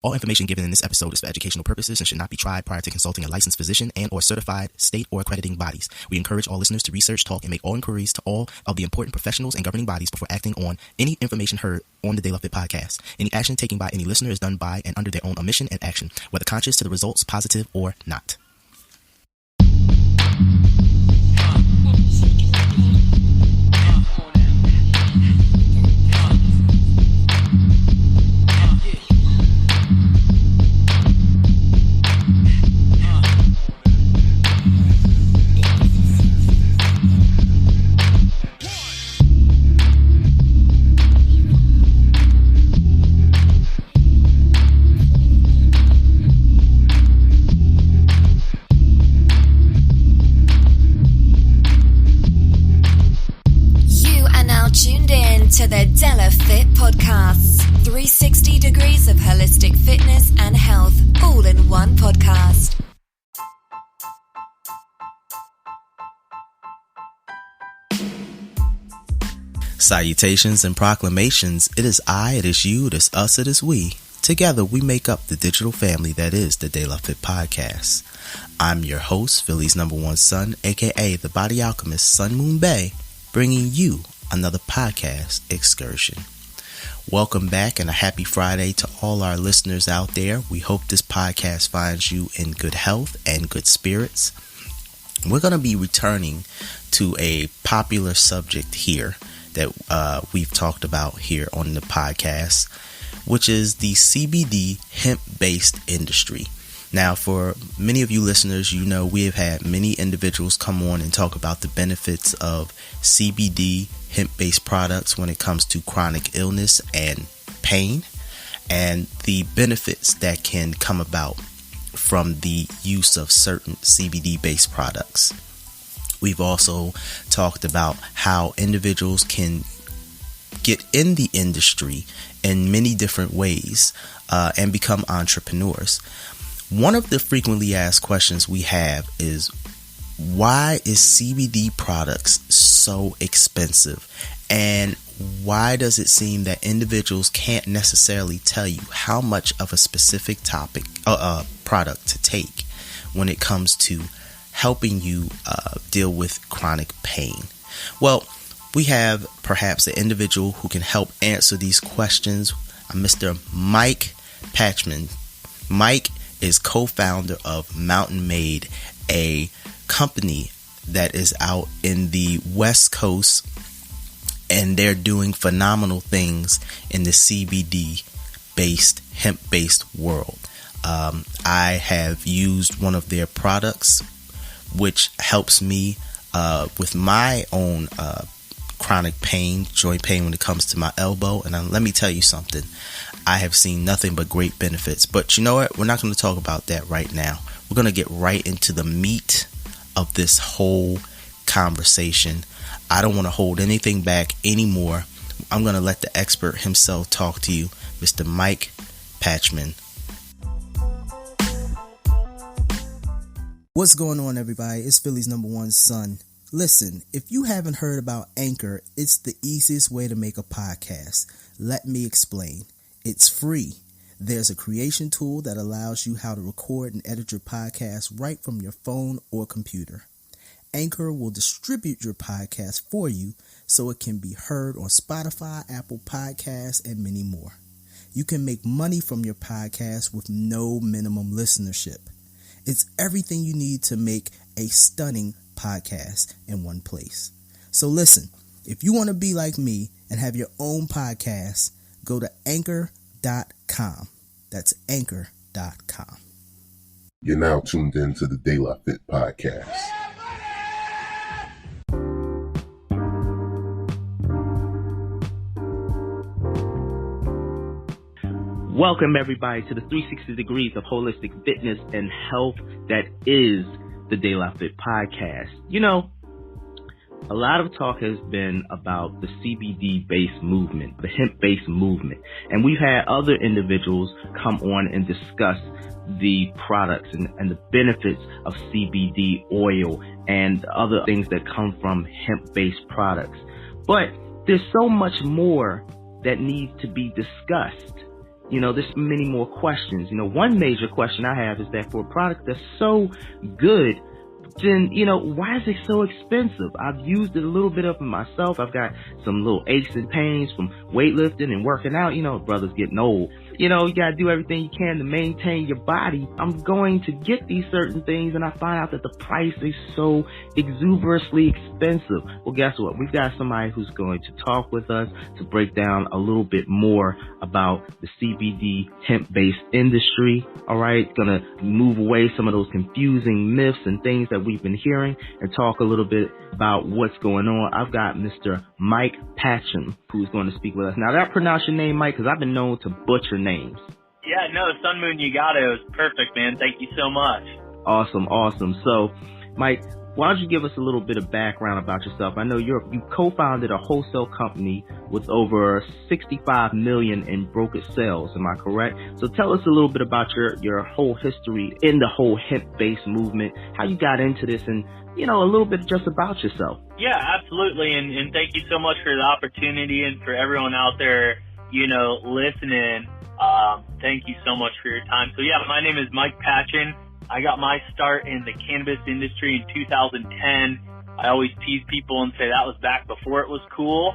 All information given in this episode is for educational purposes and should not be tried prior to consulting a licensed physician and or certified state or accrediting bodies. We encourage all listeners to research, talk, and make all inquiries to all of the important professionals and governing bodies before acting on any information heard on the De La Fit podcast. Any action taken by any listener is done by and under their own omission and action, whether conscious to the results, positive or not. To the De La Fit Podcasts, 360 degrees of holistic fitness and health, all in one podcast. Salutations and proclamations. It is I, it is you, it is us, it is we. Together we make up the digital family that is the De La Fit Podcast. I'm your host, Philly's #1 son, aka the Body Alchemist, Sun Moon Bay, bringing you another podcast excursion. Welcome back and a happy Friday to all our listeners out there. We hope this podcast finds you in good health and good spirits. We're going to be returning to a popular subject here that we've talked about here on the podcast, which is the CBD hemp-based industry. Now, for many of you listeners, you know we have had many individuals come on and talk about the benefits of CBD hemp-based products when it comes to chronic illness and pain, and the benefits that can come about from the use of certain CBD-based products. We've also talked about how individuals can get in the industry in many different ways and become entrepreneurs. One of the frequently asked questions we have is, why is CBD products so expensive? And why does it seem that individuals can't necessarily tell you how much of a specific product to take when it comes to helping you deal with chronic pain? Well, we have perhaps an individual who can help answer these questions, Mr. Mike Pachan. Mike is co-founder of Mountain Made, a company that is out in the West Coast, and they're doing phenomenal things in the CBD-based, hemp-based world. I have used one of their products, which helps me with my own chronic pain, joint pain when it comes to my elbow. And let me tell you something. I have seen nothing but great benefits. But you know what? We're not going to talk about that right now. We're going to get right into the meat of this whole conversation. I don't want to hold anything back anymore. I'm going to let the expert himself talk to you, Mr. Mike Pachan. What's going on, everybody? It's Philly's #1 son. Listen, if you haven't heard about Anchor, it's the easiest way to make a podcast. Let me explain. It's free. There's a creation tool that allows you how to record and edit your podcast right from your phone or computer. Anchor will distribute your podcast for you so it can be heard on Spotify, Apple Podcasts, and many more. You can make money from your podcast with no minimum listenership. It's everything you need to make a stunning podcast in one place. So listen, if you want to be like me and have your own podcast, go to anchor.com. That's anchor.com. You're now tuned in to the De La Fit Podcast. Welcome everybody to the 360 degrees of holistic fitness and health that is the De La Fit Podcast. You know, a lot of talk has been about the CBD-based movement, the hemp-based movement. And we've had other individuals come on and discuss the products and the benefits of CBD oil and other things that come from hemp-based products. But there's so much more that needs to be discussed. there's many more questions. One major question I have is that for a product that's so good, then, why is it so expensive? I've used it a little bit of it myself. I've got some little aches and pains from weightlifting and working out. Brothers getting old. You got to do everything you can to maintain your body. I'm going to get these certain things, and I find out that the price is so exuberantly expensive. Well, guess what? We've got somebody who's going to talk with us to break down a little bit more about the CBD hemp-based industry. All right, gonna move away some of those confusing myths and things that we've been hearing and talk a little bit about what's going on. I've got Mr. Mike Pachan, who's going to speak with us. Now, did I pronounce your name, Mike? Because I've been known to butcher names. Yeah, no, Sun Moon, you got it. It was perfect, man. Thank you so much. Awesome. So, Mike, why don't you give us a little bit of background about yourself? I know you co-founded a wholesale company with over 65 million in brokered sales. Am I correct? So tell us a little bit about your whole history in the whole hemp-based movement, how you got into this, and, a little bit just about yourself. Yeah, absolutely. And thank you so much for the opportunity, and for everyone out there, listening. Thank you so much for your time. So yeah, my name is Mike Pachan. I got my start in the cannabis industry in 2010. I always tease people and say that was back before it was cool.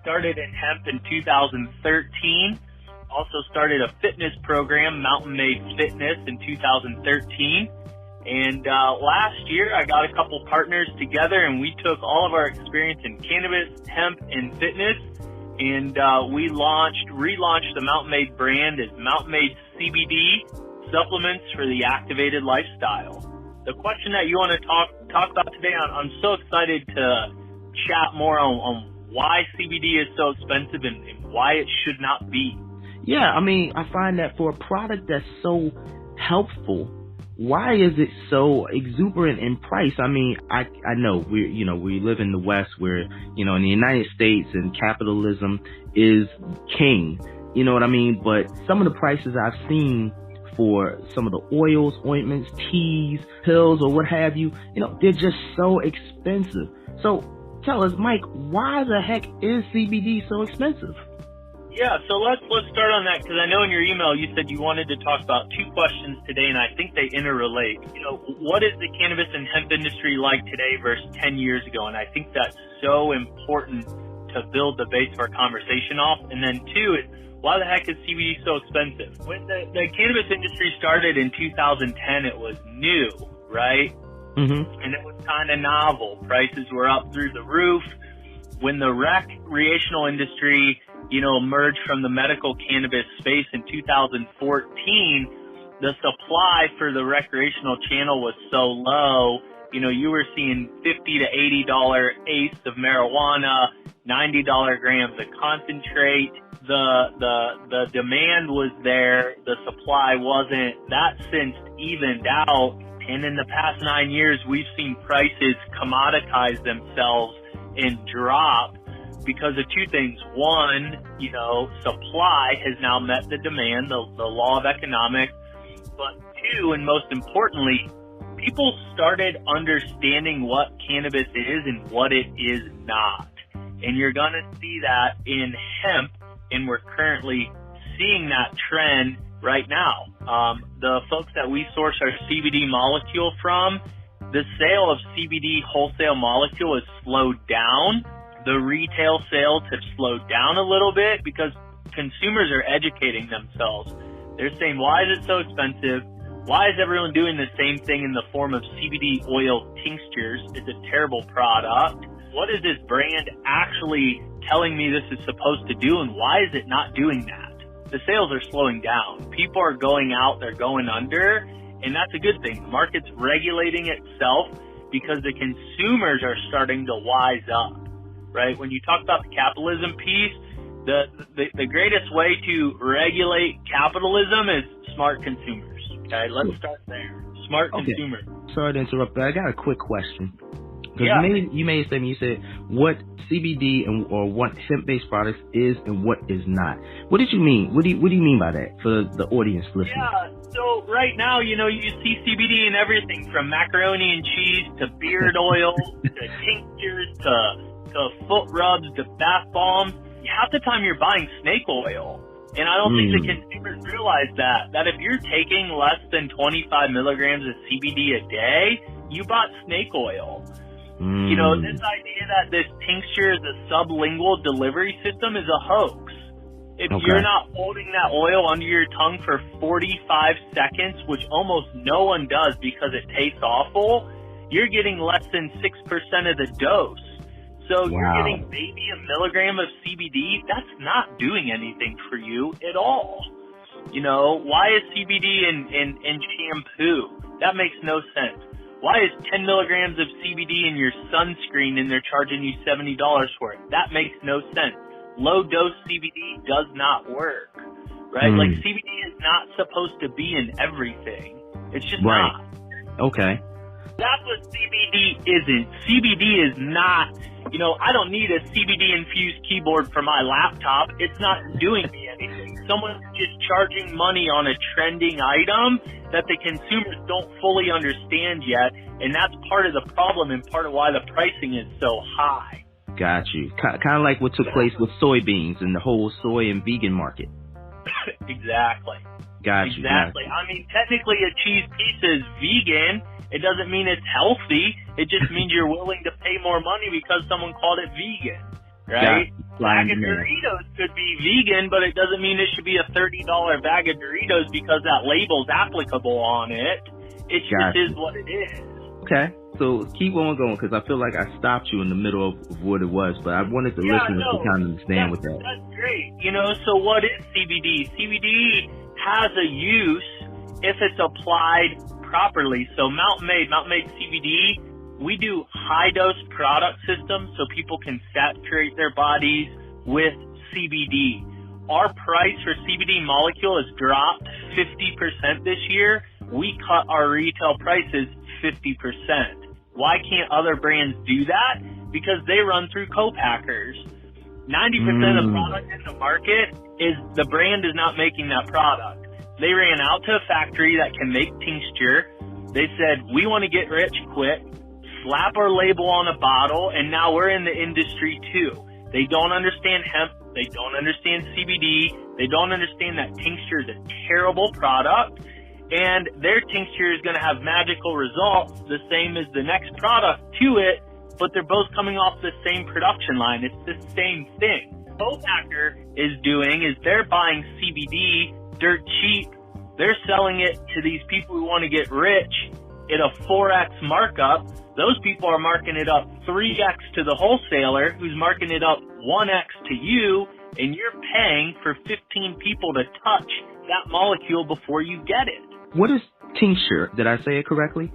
Started in hemp in 2013. Also started a fitness program, Mountain Made Fitness, in 2013. And last year, I got a couple partners together, and we took all of our experience in cannabis, hemp, and fitness, and we relaunched the Mountain Made brand as Mountain Made CBD supplements for the activated lifestyle. The question that you want to talk about today, I'm so excited to chat more on why CBD is so expensive and why it should not be. Yeah, I find that for a product that's so helpful, why is it so exuberant in price? I know we live in the West where, in the United States, and capitalism is king. You know what I mean? But some of the prices I've seen for some of the oils, ointments, teas, pills, or what have you, they're just so expensive. So tell us, Mike, why the heck is CBD so expensive? Yeah, so let's start on that, because I know in your email you said you wanted to talk about two questions today, and I think they interrelate. What is the cannabis and hemp industry like today versus 10 years ago? And I think that's so important to build the base of our conversation off. And then two is, why the heck is CBD so expensive? When the cannabis industry started in 2010, it was new, right? Mm-hmm. And it was kind of novel. Prices were up through the roof. When the recreational industry, emerged from the medical cannabis space in 2014, the supply for the recreational channel was so low. You were seeing $50 to $80 eighths of marijuana, $90 grams of concentrate. The demand was there, the supply wasn't. That since evened out, and in the past 9 years, we've seen prices commoditize themselves and drop because of two things. One, supply has now met the demand, the law of economics. But two, and most importantly, people started understanding what cannabis is and what it is not. And you're going to see that in hemp, and we're currently seeing that trend right now. The folks that we source our CBD molecule from, the sale of CBD wholesale molecule has slowed down. The retail sales have slowed down a little bit because consumers are educating themselves. They're saying, why is it so expensive? Why is everyone doing the same thing in the form of CBD oil tinctures? It's a terrible product. What is this brand actually telling me this is supposed to do, and why is it not doing that? The sales are slowing down. People are going out, they're going under, and that's a good thing. The market's regulating itself because the consumers are starting to wise up, right? When you talk about the capitalism piece, the greatest way to regulate capitalism is smart consumers. Okay, let's start there. Smart consumers. Sorry to interrupt, but I got a quick question. Yeah. You made a statement. You said what CBD or what hemp-based products is and what is not. What did you mean? What do you mean by that for the audience listening? Yeah. So right now, you see CBD in everything from macaroni and cheese to beard oil to tinctures to foot rubs to bath bombs. Half the time you're buying snake oil. And I don't think the consumers realize that if you're taking less than 25 milligrams of CBD a day, you bought snake oil. You know, this idea that this tincture is a sublingual delivery system is a hoax. If you're not holding that oil under your tongue for 45 seconds, which almost no one does because it tastes awful, you're getting less than 6% of the dose. So you're getting maybe a milligram of CBD. That's not doing anything for you at all. You know, why is CBD in shampoo? That makes no sense. Why is 10 milligrams of CBD in your sunscreen and they're charging you $70 for it? That makes no sense. Low dose CBD does not work, right? Like CBD is not supposed to be in everything. It's just not. Okay. That's what CBD isn't. CBD is not, you know, I don't need a CBD infused keyboard for my laptop. It's not doing me anything. Someone's just charging money on a trending item that the consumers don't fully understand yet. And that's part of the problem and part of why the pricing is so high. Got you. Kind of like what took place with soybeans and the whole soy and vegan market. Exactly. Got you. Exactly. I mean, technically a cheese pizza is vegan. It doesn't mean it's healthy. It just means you're willing to pay more money because someone called it vegan, right? Bag of Doritos could be vegan, but it doesn't mean it should be a $30 bag of Doritos because that label's applicable on it. It just is what it is. Okay. So keep on going because I feel like I stopped you in the middle of what it was, but I wanted the listeners to kind of understand with that. That's great. You know, so what is CBD? CBD has a use if it's applied properly. So Mountain Made CBD, we do high dose product systems so people can saturate their bodies with CBD. Our price for CBD molecule has dropped 50% this year. We cut our retail prices 50%. Why can't other brands do that? Because they run through co-packers. 90% of the product in the market is the brand is not making that product. They ran out to a factory that can make tincture. They said, we want to get rich quick, slap our label on a bottle, and now we're in the industry too. They don't understand hemp. They don't understand CBD. They don't understand that tincture is a terrible product. And their tincture is going to have magical results, the same as the next product to it, but they're both coming off the same production line. It's the same thing. Co-packer is doing is they're buying CBD dirt cheap. They're selling it to these people who want to get rich at a 4X markup. Those people are marking it up 3X to the wholesaler, who's marking it up 1X to you, and you're paying for 15 people to touch that molecule before you get it. What is tincture? Did I say it correctly?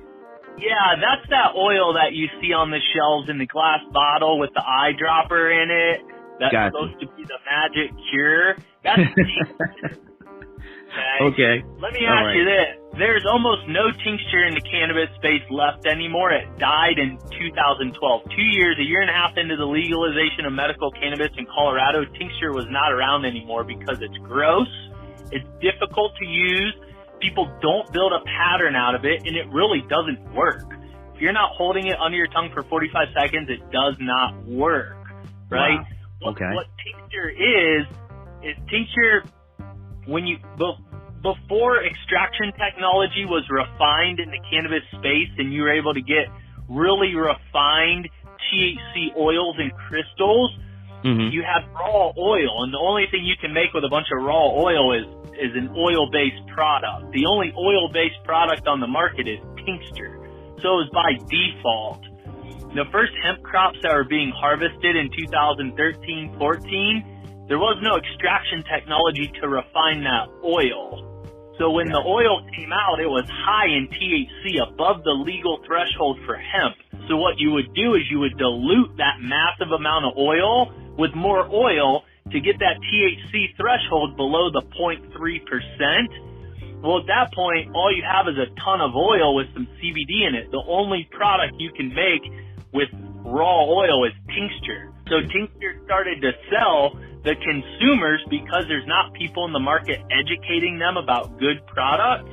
Yeah, that's that oil that you see on the shelves in the glass bottle with the eyedropper in it. That's supposed to be the magic cure. That's tincture. Okay. Let me ask you this. There's almost no tincture in the cannabis space left anymore. It died in 2012. 2 years, a year and a half into the legalization of medical cannabis in Colorado, tincture was not around anymore because it's gross, it's difficult to use, people don't build a pattern out of it, and it really doesn't work. If you're not holding it under your tongue for 45 seconds, it does not work, right? Wow. What tincture is tincture when you before extraction technology was refined in the cannabis space and you were able to get really refined THC oils and crystals, you had raw oil, and the only thing you can make with a bunch of raw oil is an oil-based product. The only oil-based product on the market is tincture. So it was by default. The first hemp crops that were being harvested in 2013-14, there was no extraction technology to refine that oil. So when the oil came out, it was high in THC, above the legal threshold for hemp. So what you would do is you would dilute that massive amount of oil with more oil to get that THC threshold below the 0.3%. Well, at that point, all you have is a ton of oil with some CBD in it. The only product you can make with raw oil is tincture. So tincture started to sell. The consumers, because there's not people in the market educating them about good products,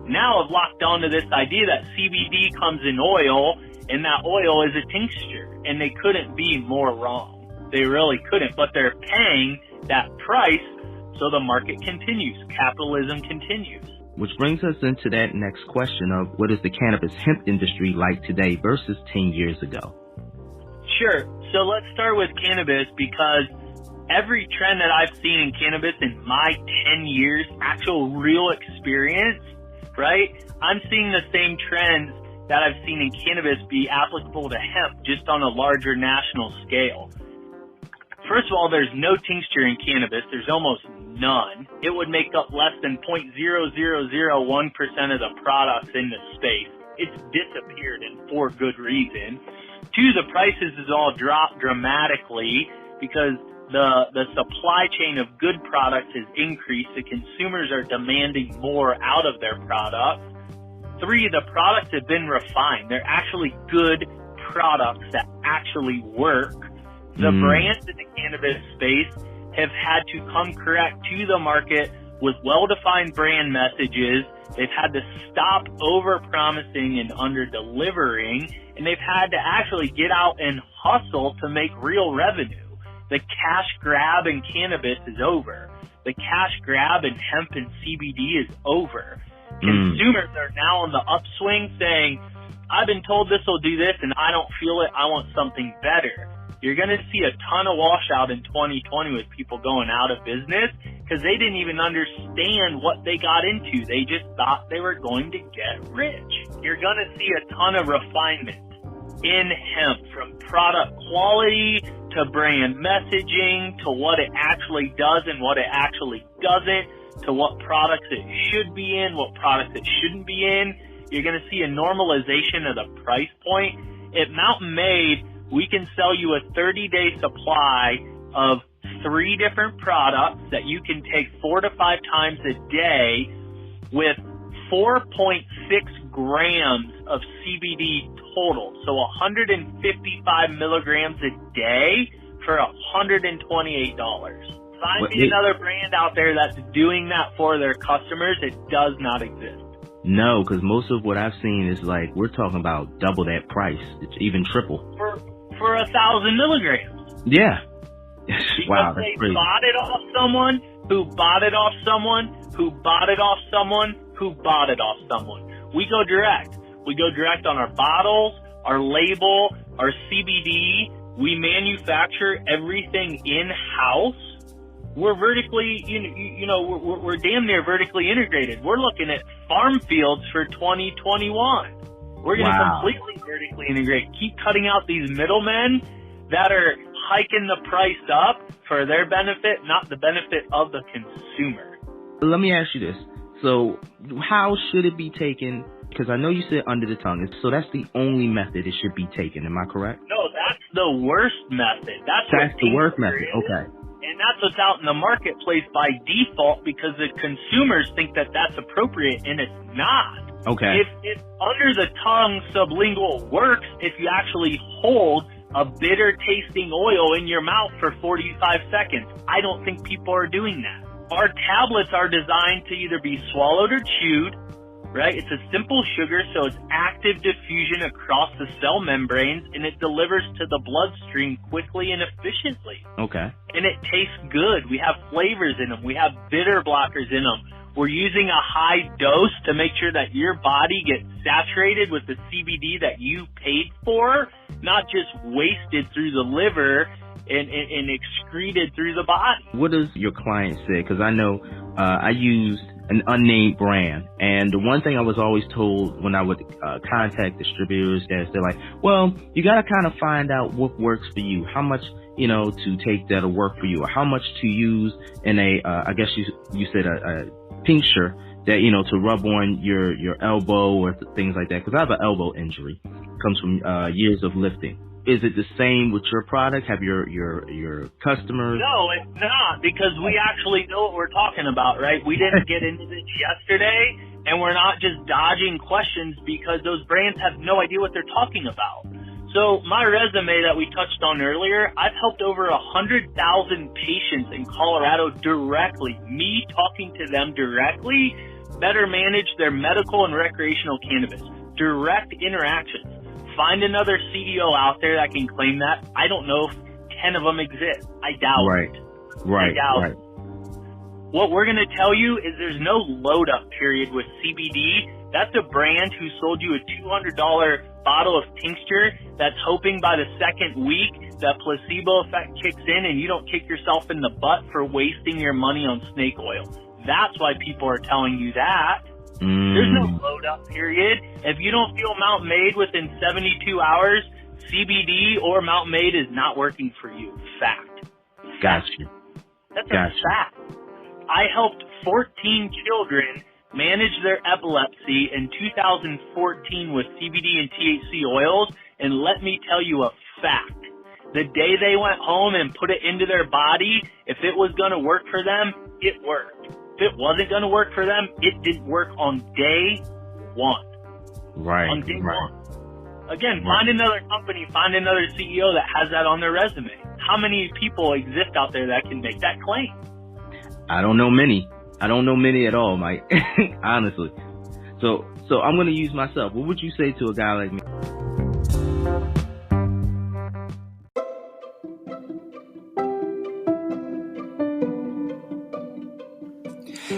now have locked onto this idea that CBD comes in oil and that oil is a tincture, and they couldn't be more wrong. They really couldn't, but they're paying that price So the market continues. Capitalism continues. Which brings us into that next question of what is the cannabis hemp industry like today versus 10 years ago? Sure. So let's start with cannabis, because every trend that I've seen in cannabis in my 10 years, actual real experience, right? I'm seeing the same trends that I've seen in cannabis be applicable to hemp, just on a larger national scale. First of all, there's no tincture in cannabis. There's almost none. It would make up less than 0.0001% of the products in the space. It's disappeared, and for good reason. Two, the prices has all dropped dramatically because the supply chain of good products has increased. The consumers are demanding more out of their products. Three, the products have been refined. They're actually good products that actually work. The brands in the cannabis space have had to come correct to the market with well-defined brand messages. They've had to stop over-promising and under-delivering, and they've had to actually get out and hustle to make real revenue. The cash grab in cannabis is over. The cash grab in hemp and CBD is over. Consumers are now on the upswing saying, I've been told this will do this and I don't feel it. I want something better. You're going to see a ton of washout in 2020 with people going out of business because they didn't even understand what they got into. They just thought they were going to get rich. You're going to see a ton of refinement in hemp, from product quality to brand messaging to what it actually does and what it actually doesn't, to what products it should be in, what products it shouldn't be in. You're going to see a normalization of the price point. At Mountain Made, we can sell you a 30-day supply of 3 different products that you can take 4 to 5 times a day with 4.6 grams of CBD total. So 155 milligrams a day for $128. Find me another brand out there that's doing that for their customers. It does not exist. No, because most of what I've seen is like, we're talking about double that price. It's even triple. For 1,000 milligrams. Yeah. Because they bought it off someone who bought it off someone who bought it off someone who bought it off someone. We go direct. We go direct on our bottles, our label, our CBD. We manufacture everything in-house. We're vertically, we're damn near vertically integrated. We're looking at farm fields for 2021. We're going to completely vertically integrate. Keep cutting out these middlemen that are hiking the price up for their benefit, not the benefit of the consumer. Let me ask you this. So how should it be taken? Because I know you said under the tongue. So that's the only method it should be taken. Am I correct? No, that's the worst method. That's the worst method. Okay. And that's what's out in the marketplace by default because the consumers think that that's appropriate, and it's not. Okay. If under the tongue sublingual works, if you actually hold a bitter tasting oil in your mouth for 45 seconds, I don't think people are doing that. Our tablets are designed to either be swallowed or chewed, right? It's a simple sugar, so it's active diffusion across the cell membranes, and it delivers to the bloodstream quickly and efficiently. Okay. And it tastes good. We have flavors in them. We have bitter blockers in them. We're using a high dose to make sure that your body gets saturated with the CBD that you paid for, not just wasted through the liver and excreted through the body. What does your client say? Because I know I used an unnamed brand, and the one thing I was always told when I would contact distributors is they're like, well, you got to kind of find out what works for you, how much to take that'll work for you, or how much to use in a I guess you said a tincture that to rub on your elbow or things like that, because I have an elbow injury. It comes from years of lifting. Is it the same with your product? Have your customers? No, it's not, because we actually know what we're talking about, right? We didn't get into this yesterday, and we're not just dodging questions because those brands have no idea what they're talking about. So my resume that we touched on earlier, I've helped over 100,000 patients in Colorado directly, me talking to them directly, better manage their medical and recreational cannabis. Direct interactions. Find another CDO out there that can claim that. I don't know if 10 of them exist. I doubt it. Right. I doubt it. what we're going to tell you is there's no load up period with CBD. That's a brand who sold you a $200 bottle of tincture that's hoping by the second week that placebo effect kicks in and you don't kick yourself in the butt for wasting your money on snake oil. That's why people are telling you that. There's no load up period. If you don't feel Mountain Maid within 72 hours, CBD or Mountain Maid is not working for you. Fact. Gotcha. That's a fact. I helped 14 children manage their epilepsy in 2014 with CBD and THC oils, and let me tell you a fact. The day they went home and put it into their body, if it was going to work for them, it worked. If it wasn't going to work for them, it didn't work on day one. Right. On day one. Again, find another company, find another CEO that has that on their resume. How many people exist out there that can make that claim? I don't know many. I don't know many at all, Mike. Honestly. So I'm going to use myself. What would you say to a guy like me?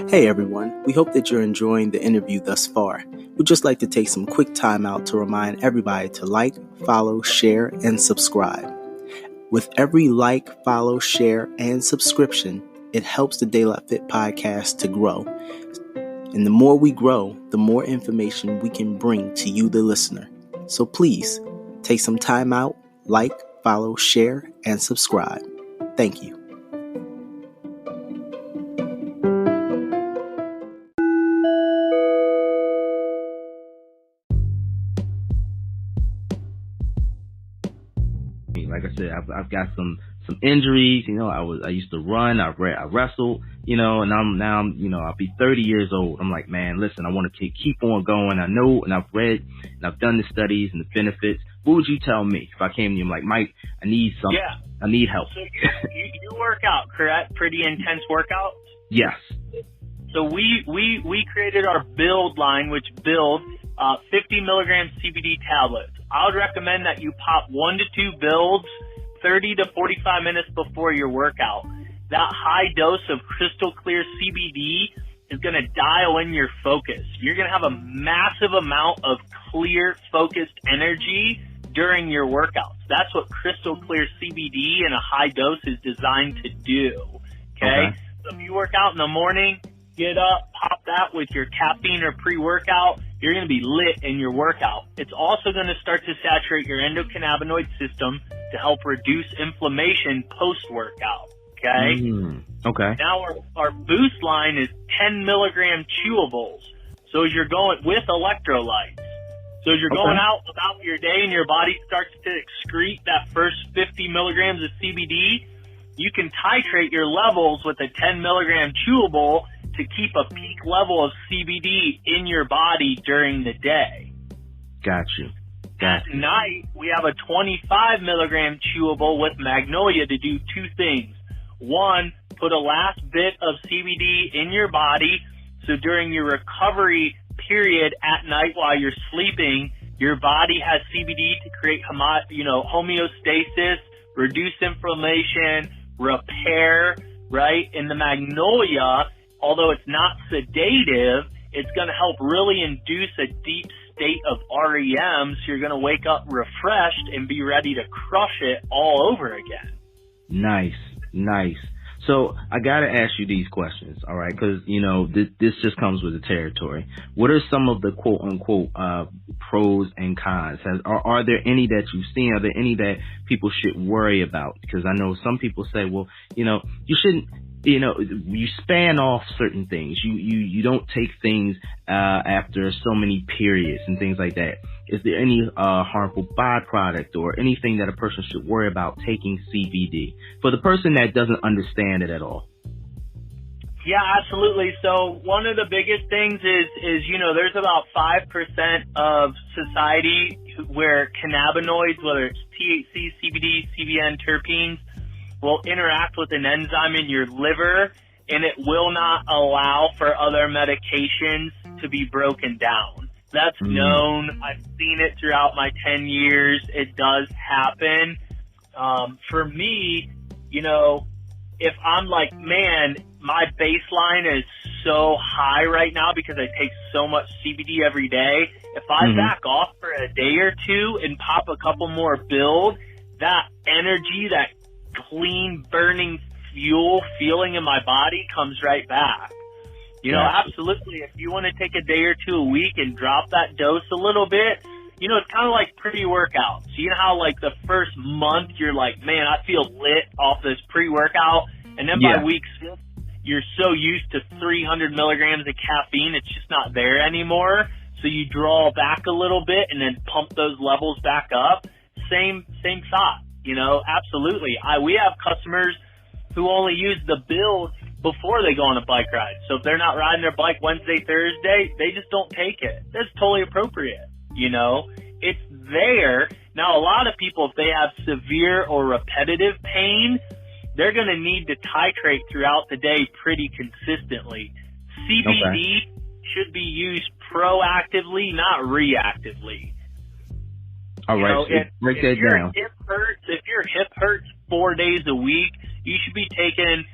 Hey everyone, we hope that you're enjoying the interview thus far. We'd just like to take some quick time out to remind everybody to like, follow, share, and subscribe. With every like, follow, share, and subscription, it helps the De La Fit podcast to grow. And the more we grow, the more information we can bring to you, the listener. So please, take some time out, like, follow, share, and subscribe. Thank you. Like I said, I've got some injuries. You know, I used to run. I wrestled. You know, and I'm you know, I'll be 30 years old. I'm like, man, listen, I want to keep on going. I know, and I've read, and I've done the studies and the benefits. What would you tell me if I came to you? I'm like, Mike, I need something. Yeah. I need help. So you work out, correct? Pretty intense workouts? Yes. So we created our Build line, which builds 50 milligram CBD tablets. I would recommend that you pop 1 to 2 builds 30 to 45 minutes before your workout. That high dose of crystal clear CBD is going to dial in your focus. You're going to have a massive amount of clear, focused energy during your workouts. That's what crystal clear CBD in a high dose is designed to do. Okay? So if you work out in the morning, get up, pop that with your caffeine or pre-workout. You're going to be lit in your workout. It's also going to start to saturate your endocannabinoid system to help reduce inflammation post-workout. Okay? Okay. Now our boost line is 10 milligram chewables. So as you're going with electrolytes. So as you're going out about your day and your body starts to excrete that first 50 milligrams of CBD, you can titrate your levels with a 10 milligram chewable to keep a peak level of CBD in your body during the day. Got you. At night, we have a 25 milligram chewable with Magnolia to do two things. One, put a last bit of CBD in your body, so during your recovery period at night while you're sleeping, your body has CBD to create homeostasis, reduce inflammation, repair, right? And the Magnolia, although it's not sedative, it's going to help really induce a deep state of REM, so you're going to wake up refreshed and be ready to crush it all over again. Nice. So I got to ask you these questions, all right? Because, you know, this just comes with the territory. What are some of the quote unquote pros and cons? Are there any that you've seen? Are there any that people should worry about? Because I know some people say, well, you know, you shouldn't. You know, you span off certain things. You don't take things after so many periods and things like that. Is there any harmful byproduct or anything that a person should worry about taking CBD for the person that doesn't understand it at all? Yeah, absolutely. So one of the biggest things is there's about 5% of society where cannabinoids, whether it's THC, CBD, CBN, terpenes, will interact with an enzyme in your liver, and it will not allow for other medications to be broken down. That's known. I've seen it throughout my 10 years. It does happen. For me, if I'm like, man, my baseline is so high right now because I take so much CBD every day. If I back off for a day or two and pop a couple more build, that energy, that clean burning fuel feeling in my body comes right back. You know, absolutely. If you want to take a day or two a week and drop that dose a little bit, you know, it's kind of like pre-workouts. You know how like the first month you're like, man, I feel lit off this pre-workout. And then by week 6, you're so used to 300 milligrams of caffeine, it's just not there anymore. So you draw back a little bit and then pump those levels back up. Same thought, you know, absolutely. We have customers who only use the build before they go on a bike ride. So if they're not riding their bike Wednesday, Thursday, they just don't take it. That's totally appropriate. You know, it's there. Now, a lot of people, if they have severe or repetitive pain, they're going to need to titrate throughout the day pretty consistently. CBD should be used proactively, not reactively. All right, you know, break that down. If your hip hurts 4 days a week, you should be taking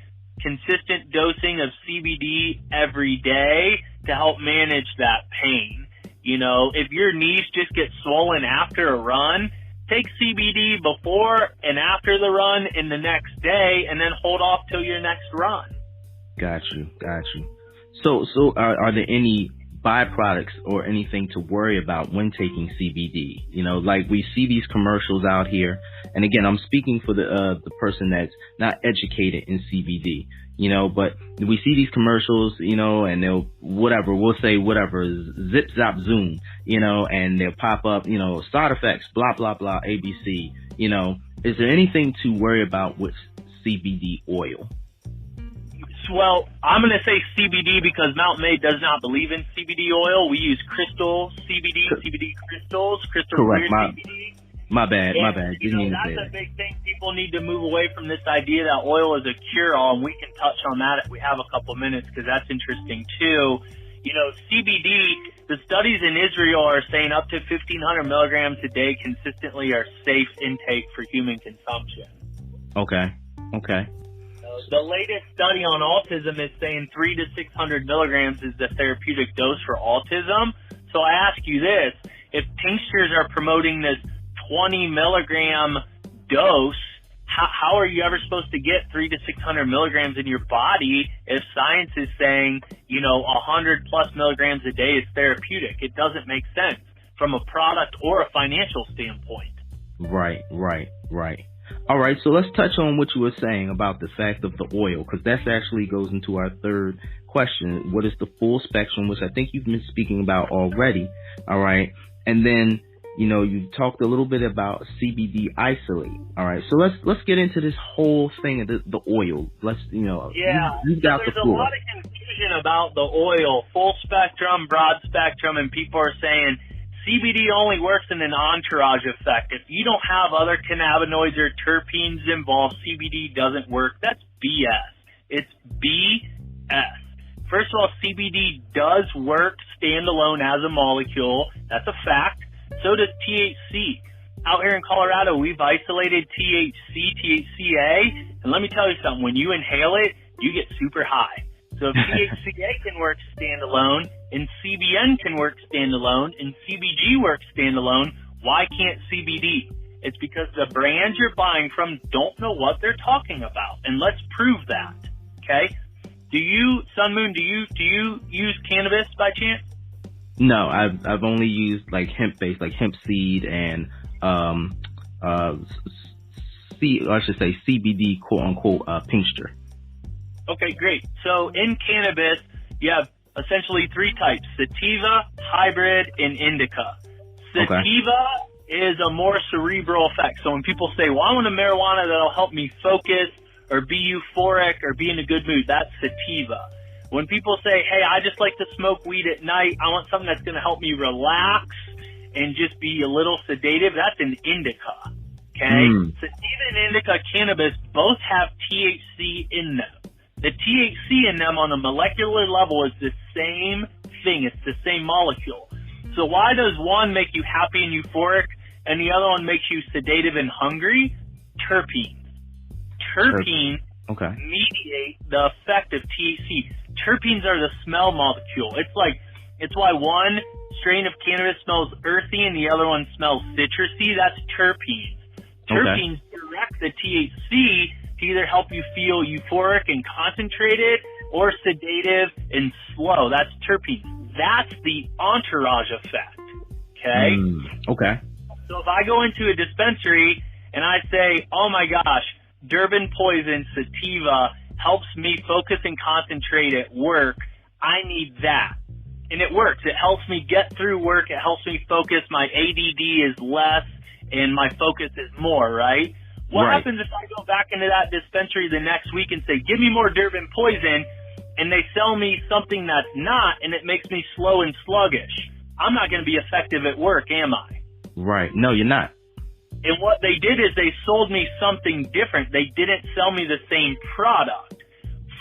consistent dosing of CBD every day to help manage that pain. You know, if your knees just get swollen after a run, take CBD before and after the run and the next day, and then hold off till your next run. Got you. So are there any byproducts or anything to worry about when taking CBD? You know, like we see these commercials out here, and again, I'm speaking for the person that's not educated in CBD. You know, but we see these commercials, you know, and we'll say zip, zap, zoom, you know, and they'll pop up, you know, side effects, blah, blah, blah, ABC, you know. Is there anything to worry about with CBD oil? Well, I'm going to say CBD because Mountain Made does not believe in CBD oil. We use crystal CBD, CBD crystals, crystal clear CBD. My bad. You know, that's a big thing. People need to move away from this idea that oil is a cure-all, and we can touch on that if we have a couple minutes because that's interesting too. You know, CBD, the studies in Israel are saying up to 1,500 milligrams a day consistently are safe intake for human consumption. Okay. The latest study on autism is saying 300 to 600 milligrams is the therapeutic dose for autism. So I ask you this, if tinctures are promoting this 20 milligram dose, how are you ever supposed to get 300 to 600 milligrams in your body if science is saying, you know, 100 plus milligrams a day is therapeutic? It doesn't make sense from a product or a financial standpoint. Right. All right, so let's touch on what you were saying about the fact of the oil, because that actually goes into our third question. What is the full spectrum, which I think you've been speaking about already, all right? And then, you know, you talked a little bit about CBD isolate, all right? So let's get into this whole thing of the oil. Let's, you know, you've got the floor. There's a lot of confusion about the oil, full spectrum, broad spectrum, and people are saying CBD only works in an entourage effect. If you don't have other cannabinoids or terpenes involved, CBD doesn't work. That's BS. It's BS. First of all, CBD does work standalone as a molecule. That's a fact. So does THC. Out here in Colorado, we've isolated THC, THCA, and let me tell you something. When you inhale it, you get super high. So if THCA can work standalone, and CBN can work standalone, and CBG works standalone, why can't CBD? It's because the brands you're buying from don't know what they're talking about, and let's prove that. Okay? Do you, Sun Moon? Do you use cannabis by chance? No, I've only used like hemp based, like hemp seed and CBD quote unquote tincture. Okay, great. So in cannabis, you have essentially three types: sativa, hybrid, and indica. Sativa is a more cerebral effect. So when people say, well, I want a marijuana that'll help me focus or be euphoric or be in a good mood, that's sativa. When people say, hey, I just like to smoke weed at night, I want something that's going to help me relax and just be a little sedative, that's an indica. Okay? Sativa and indica cannabis both have THC in them. The THC in them on a molecular level is the same thing. It's the same molecule. So why does one make you happy and euphoric and the other one makes you sedative and hungry? Terpenes. Terpene mediate the effect of THC. Terpenes are the smell molecule. It's why one strain of cannabis smells earthy and the other one smells citrusy. That's terpenes. Terpenes direct the THC to either help you feel euphoric and concentrated or sedative and slow. That's terpenes. That's the entourage effect. Okay? Okay. So if I go into a dispensary and I say, oh my gosh, Durban Poison Sativa helps me focus and concentrate at work, I need that. And it works. It helps me get through work. It helps me focus. My ADD is less and my focus is more, right? What happens if I go back into that dispensary the next week and say, give me more Durban Poison, and they sell me something that's not, and it makes me slow and sluggish? I'm not going to be effective at work, am I? Right. No, you're not. And what they did is they sold me something different. They didn't sell me the same product.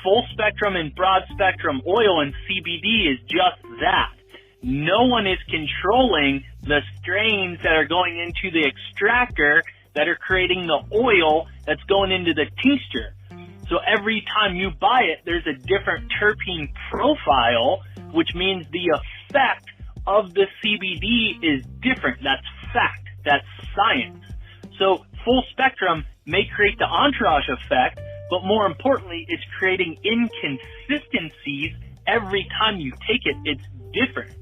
Full spectrum and broad spectrum oil and CBD is just that. No one is controlling the strains that are going into the extractor that are creating the oil that's going into the tincture. So every time you buy it, there's a different terpene profile, which means the effect of the CBD is different. That's fact. That's science. So full spectrum may create the entourage effect, but more importantly, it's creating inconsistencies every time you take it. It's different.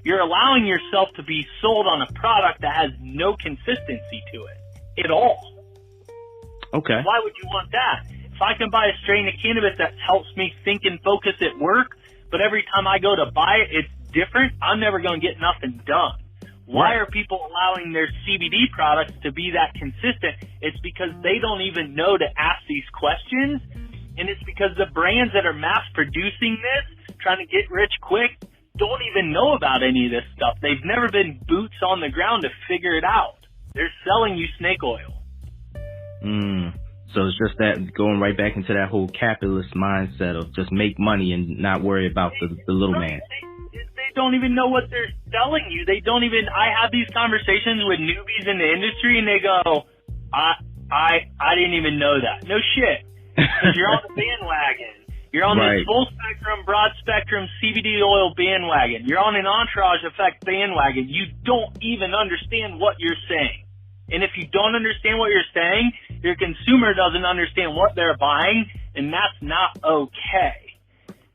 You're allowing yourself to be sold on a product that has no consistency to it at all. Okay. Why would you want that? If I can buy a strain of cannabis that helps me think and focus at work, but every time I go to buy it, it's different, I'm never going to get nothing done. Why are people allowing their CBD products to be that consistent? It's because they don't even know to ask these questions, and it's because the brands that are mass producing this, trying to get rich quick, don't even know about any of this stuff. They've never been boots on the ground to figure it out. They're selling you snake oil. So it's just that going right back into that whole capitalist mindset of just make money and not worry about the little man. They don't even know what they're selling you. They don't even. I have these conversations with newbies in the industry, and they go, I didn't even know that. No shit. Because you're on the bandwagon. You're on this full spectrum, broad spectrum CBD oil bandwagon. You're on an entourage effect bandwagon. You don't even understand what you're saying. And if you don't understand what you're saying, your consumer doesn't understand what they're buying, and that's not okay.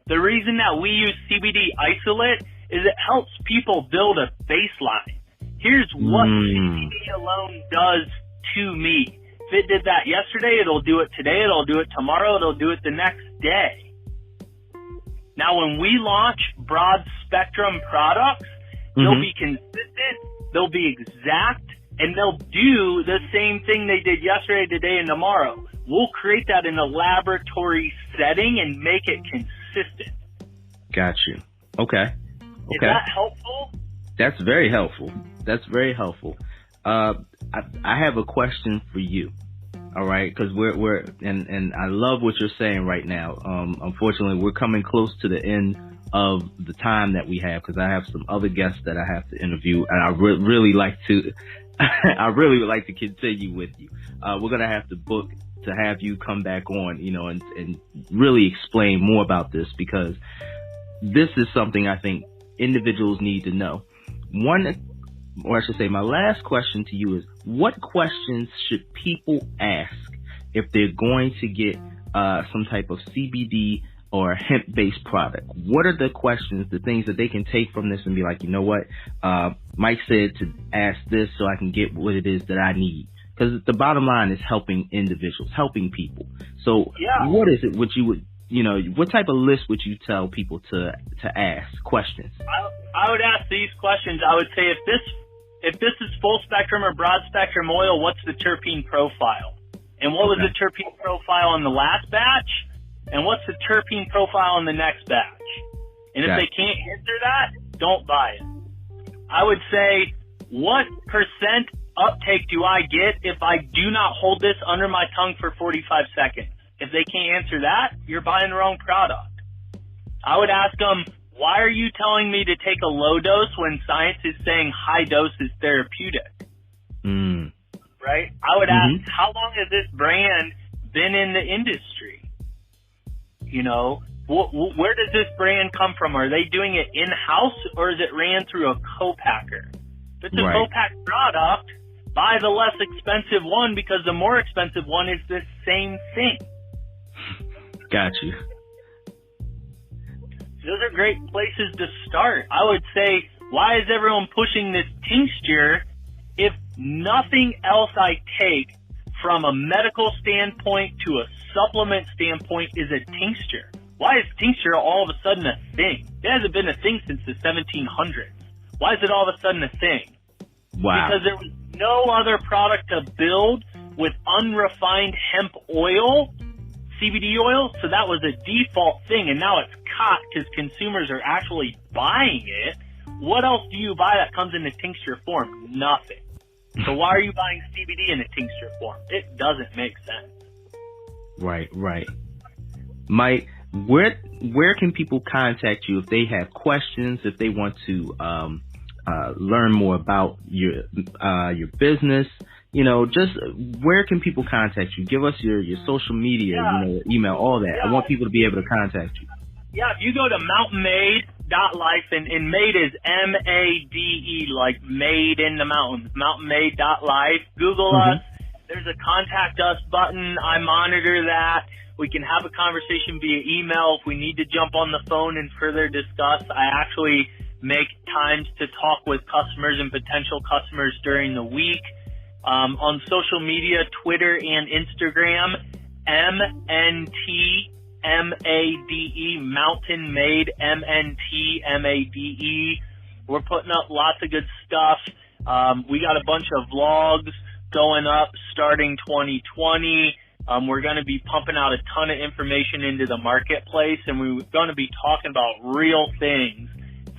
The reason that we use CBD isolate is it helps people build a baseline. Here's what CBD alone does to me. If it did that yesterday, it'll do it today, it'll do it tomorrow, it'll do it the next day. Now, when we launch broad spectrum products, they'll be consistent, they'll be exact, and they'll do the same thing they did yesterday, today, and tomorrow. We'll create that in a laboratory setting and make it consistent. Got you. Okay. Is that helpful? That's very helpful. That's very helpful. I have a question for you. All right, because we're and I love what you're saying right now. Unfortunately, we're coming close to the end of the time that we have because I have some other guests that I have to interview, and I really like to. I really would like to continue with you. We're gonna have to book to have you come back on, and really explain more about this because this is something I think individuals need to know. Or I should say, my last question to you is, what questions should people ask if they're going to get some type of CBD or hemp-based product? What are the questions, the things that they can take from this and be like, you know what, Mike said to ask this so I can get what it is that I need? Because the bottom line is helping individuals, helping people. So what is it, what you would, what type of list would you tell people to ask questions? I would ask these questions. I would say, if this is full spectrum or broad spectrum oil, what's the terpene profile? And what was the terpene profile in the last batch? And what's the terpene profile in the next batch? And if they can't answer that, don't buy it. I would say, what percent uptake do I get if I do not hold this under my tongue for 45 seconds? If they can't answer that, you're buying the wrong product. I would ask them, why are you telling me to take a low dose when science is saying high dose is therapeutic? Right? I would ask, how long has this brand been in the industry? You know, where does this brand come from? Are they doing it in-house, or is it ran through a co-packer? If it's a co-pack product, buy the less expensive one, because the more expensive one is the same thing. Got you. Those are great places to start. I would say, why is everyone pushing this tincture if nothing else I take from a medical standpoint to a supplement standpoint is a tincture? Why is tincture all of a sudden a thing? It hasn't been a thing since the 1700s. Why is it all of a sudden a thing? Wow. Because there was no other product to build with unrefined hemp oil, CBD oil, so that was a default thing, and now it's caught because consumers are actually buying it. What else do you buy that comes in a tincture form? Nothing. So why are you buying CBD in a tincture form? It doesn't make sense. Right. Mike, where can people contact you if they have questions, if they want to learn more about your business? You know, just where can people contact you? Give us your social media, email, all that. I want people to be able to contact you. Yeah, if you go to mountainmade.life, and made is MADE, like made in the mountains, mountainmade.life. Google us. There's a contact us button. I monitor that. We can have a conversation via email if we need to jump on the phone and further discuss. I actually make times to talk with customers and potential customers during the week. On social media, Twitter and Instagram, MNTMADE, Mountain Made, MNTMADE. We're putting up lots of good stuff. We got a bunch of vlogs going up starting 2020. We're going to be pumping out a ton of information into the marketplace, and we're going to be talking about real things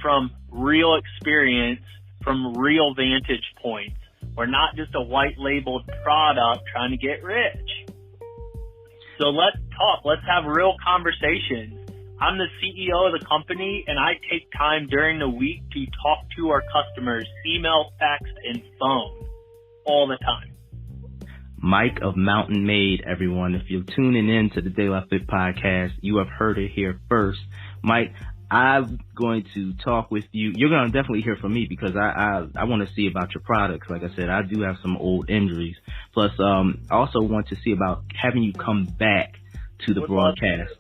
from real experience, from real vantage points. We're not just a white labeled product trying to get rich. So let's talk. Let's have real conversations. I'm the CEO of the company, and I take time during the week to talk to our customers, email, text, and phone all the time. Mike of Mountain Made, everyone. If you're tuning in to the De La Fit podcast, you have heard it here first. Mike, I'm going to talk with you. You're going to definitely hear from me because I want to see about your products. Like I said, I do have some old injuries. Plus, I also want to see about having you come back to the broadcast.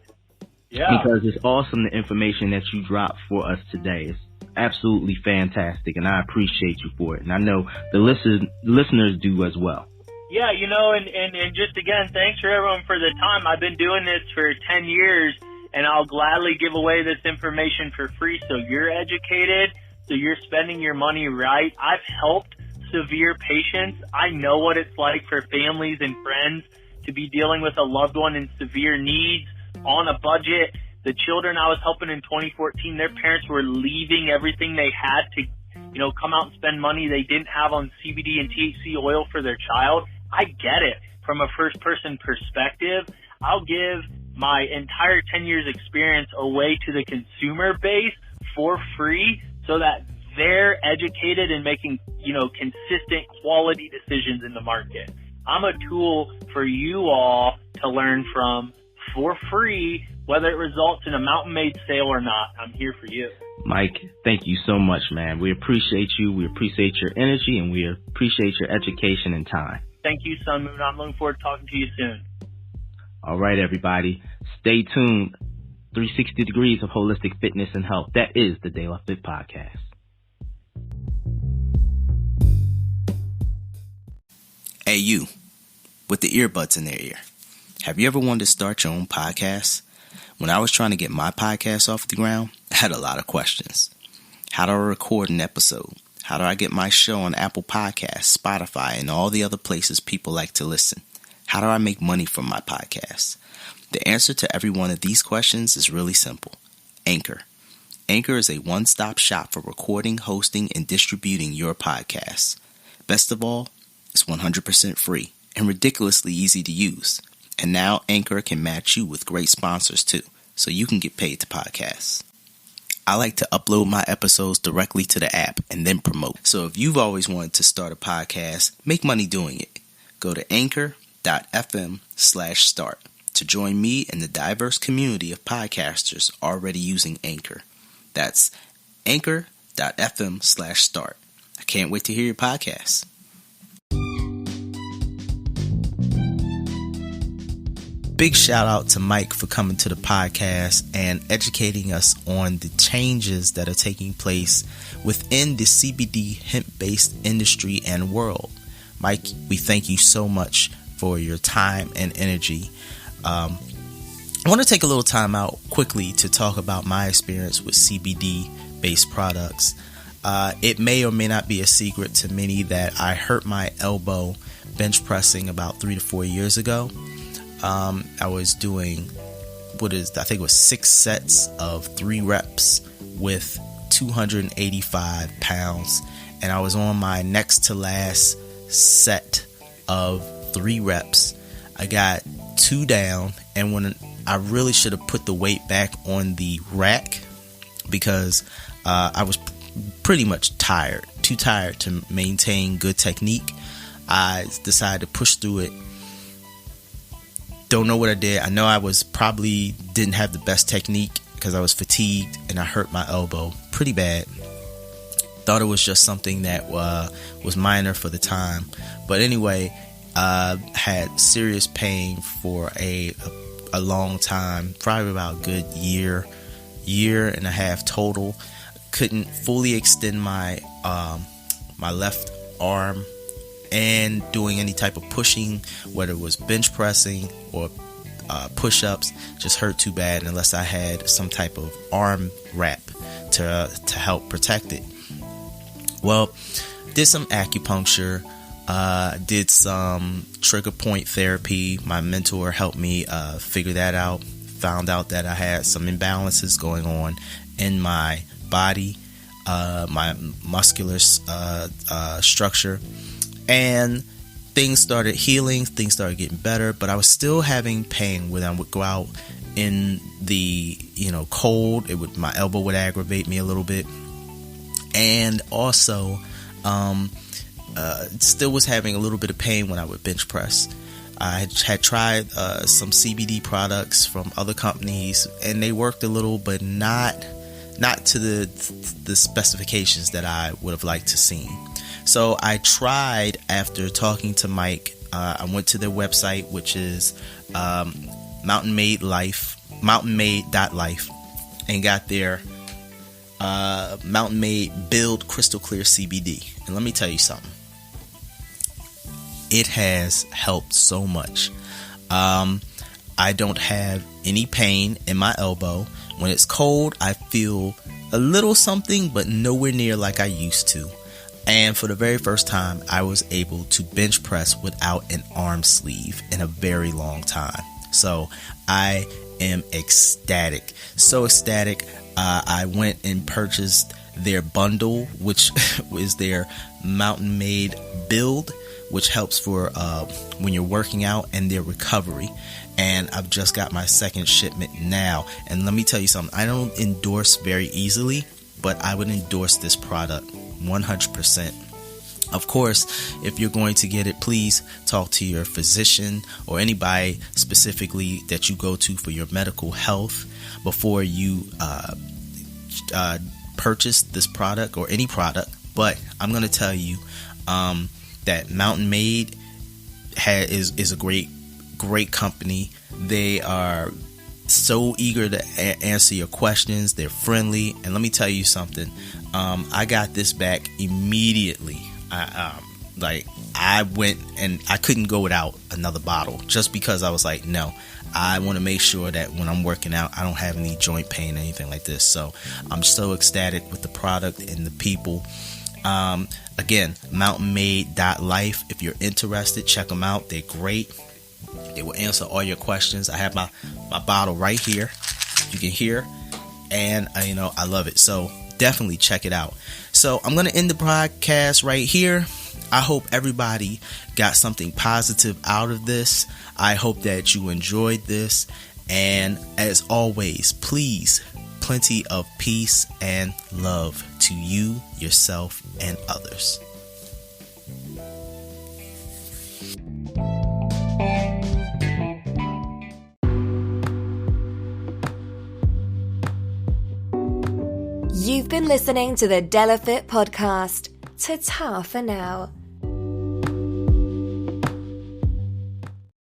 Yeah. Because it's awesome, the information that you dropped for us today. It's absolutely fantastic, and I appreciate you for it. And I know the listeners do as well. Yeah, and just again, thanks for everyone for the time. I've been doing this for 10 years, and I'll gladly give away this information for free so you're educated, so you're spending your money right. I've helped severe patients. I know what it's like for families and friends to be dealing with a loved one in severe needs on a budget. The children I was helping in 2014, their parents were leaving everything they had to, come out and spend money they didn't have on CBD and THC oil for their child. I get it from a first person perspective. I'll give my entire 10 years experience away to the consumer base for free so that they're educated and making, consistent quality decisions in the market. I'm a tool for you all to learn from for free, whether it results in a Mountain Made sale or not. I'm here for you. Mike, thank you so much, man. We appreciate you. We appreciate your energy, and we appreciate your education and time. Thank you, Sun Moon. I'm looking forward to talking to you soon. All right, everybody. Stay tuned. 360 degrees of holistic fitness and health. That is the De La Fit podcast. Hey, you, with the earbuds in their ear. Have you ever wanted to start your own podcast? When I was trying to get my podcast off the ground, I had a lot of questions. How do I record an episode? How do I get my show on Apple Podcasts, Spotify, and all the other places people like to listen? How do I make money from my podcast? The answer to every one of these questions is really simple. Anchor. Anchor is a one-stop shop for recording, hosting, and distributing your podcasts. Best of all, it's 100% free and ridiculously easy to use. And now Anchor can match you with great sponsors too, so you can get paid to podcasts. I like to upload my episodes directly to the app and then promote. So if you've always wanted to start a podcast, make money doing it. Go to anchor.fm/start. to join me and the diverse community of podcasters already using Anchor. That's anchor.fm/start. I can't wait to hear your podcast. Big shout out to Mike for coming to the podcast and educating us on the changes that are taking place within the CBD hemp-based industry and world. Mike, we thank you so much for your time and energy. I want to take a little time out quickly to talk about my experience with CBD-based products. It may or may not be a secret to many that I hurt my elbow bench pressing about 3 to 4 years ago. I was doing I think it was 6 sets of 3 reps with 285 pounds, and I was on my next to last set of 3 reps. I got 2 down, and when I really should have put the weight back on the rack because I was pretty much too tired to maintain good technique. I decided to push through it. Don't know what I did. I know I didn't have the best technique because I was fatigued and I hurt my elbow pretty bad. Thought it was just something that was minor for the time. But anyway, had serious pain for a long time, probably about a good year and a half total. Couldn't fully extend my left arm, and doing any type of pushing, whether it was bench pressing or push-ups, just hurt too bad unless I had some type of arm wrap to help protect it. Well, did some acupuncture, did some trigger point therapy. My mentor helped me figure that out. Found out that I had some imbalances going on in my body, my muscular structure, and things started healing. Things started getting better, but I was still having pain when I would go out in the cold. My elbow would aggravate me a little bit, and also still was having a little bit of pain when I would bench press. I had tried some CBD products from other companies, and they worked a little, but not to the specifications that I would have liked to see. So I tried, after talking to Mike, I went to their website, which is mountainmade.life, and got their Mountain Made Build Crystal Clear CBD. And let me tell you something. It has helped so much. I don't have any pain in my elbow. When it's cold, I feel a little something, but nowhere near like I used to. And for the very first time, I was able to bench press without an arm sleeve in a very long time. So I am ecstatic. So ecstatic. I went and purchased their bundle, which is their Mountain Made Build, which helps for when you're working out and their recovery. And I've just got my second shipment now. And let me tell you something. I don't endorse very easily, but I would endorse this product 100%. Of course, if you're going to get it, please talk to your physician or anybody specifically that you go to for your medical health before you purchase this product or any product. But I'm going to tell you that Mountain Made is a great company. They are so eager to answer your questions. They're friendly, and let me tell you something. I got this back immediately. I went and I couldn't go without another bottle, just because I was like, no, I want to make sure that when I'm working out, I don't have any joint pain or anything like this. So I'm so ecstatic with the product and the people. Again, mountainmade.life. If you're interested, check them out. They're great. They will answer all your questions. I have my bottle right here. You can hear, and I love it. So definitely check it out. So I'm going to end the podcast right here. I hope everybody got something positive out of this. I hope that you enjoyed this. And as always, please, plenty of peace and love to you, yourself, and others. You've been listening to the DelaFit podcast. Ta-ta for now.